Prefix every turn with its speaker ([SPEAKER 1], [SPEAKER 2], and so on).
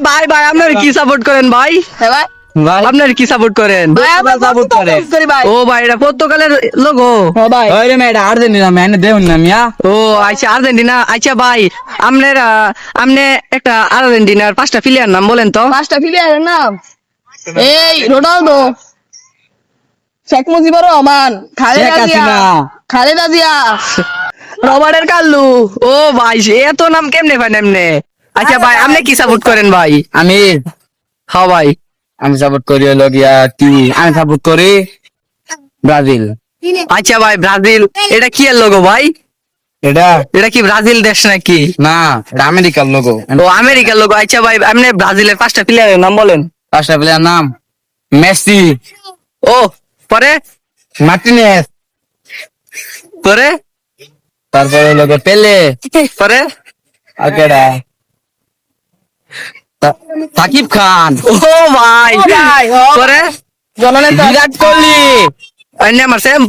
[SPEAKER 1] ভাই ভাই আপনার কি সাপোর্ট করেন ভাই?
[SPEAKER 2] হ্যাঁ ভাই
[SPEAKER 3] ভাই
[SPEAKER 1] আপনার কি সাপোর্ট করেন?
[SPEAKER 2] ভাই আমরা
[SPEAKER 3] সাপোর্ট করে।
[SPEAKER 2] করি ভাই।
[SPEAKER 1] ও ভাই এটা পর্তুগালের লোগো।
[SPEAKER 2] হ্যাঁ ভাই
[SPEAKER 3] ওই রে মেয়েটা আর্জেন্টিনা মেনে দেউন না মিয়া।
[SPEAKER 1] ও আচ্ছা আর্জেন্টিনা। আচ্ছা ভাই আপনার আপনি একটা আর্জেন্টিনার 5টা প্লেয়ার নাম বলেন তো।
[SPEAKER 2] 5টা প্লেয়ারের নাম এই রোনালদো, শেখ মুজিবুর রহমান, খালেদা
[SPEAKER 3] শেখ
[SPEAKER 2] জিয়া,
[SPEAKER 3] হাসিনা।
[SPEAKER 2] খালেদা জিয়া, রবার্টের কাল্লু।
[SPEAKER 1] ও ভাই এত নাম কেমনে ভাই এমনে? আচ্ছা ভাই আপনি কি সাপোর্ট করেন ভাই?
[SPEAKER 3] আমি
[SPEAKER 1] হ্যাঁ ভাই
[SPEAKER 3] আমি সাপোর্ট করি হলো গিয়া কি আমি সাপোর্ট করি ব্রাজিল।
[SPEAKER 1] আচ্ছা ভাই ব্রাজিল এটা কি এর লোগো ভাই?
[SPEAKER 3] এটা
[SPEAKER 1] এটা কি ব্রাজিল দেশ নাকি?
[SPEAKER 3] না এটা আমেরিকার লোগো।
[SPEAKER 1] ও আমেরিকার লোগো। আচ্ছা ভাই আপনি ব্রাজিলের 5টা প্লেয়ারের নাম বলেন।
[SPEAKER 3] পাঁচটা প্লেয়ার নাম মেসি,
[SPEAKER 1] ও পরে
[SPEAKER 3] মার্টিনেজ,
[SPEAKER 1] পরে
[SPEAKER 3] তারপরে হলো গিয়ে পেলে,
[SPEAKER 1] পরে
[SPEAKER 3] আর কেডা সাকিব খান,
[SPEAKER 1] ও ভাই
[SPEAKER 2] ও ভাই, ও
[SPEAKER 1] পরে
[SPEAKER 2] জননেতা
[SPEAKER 3] বিরাট কোহলি।
[SPEAKER 1] আমার সেম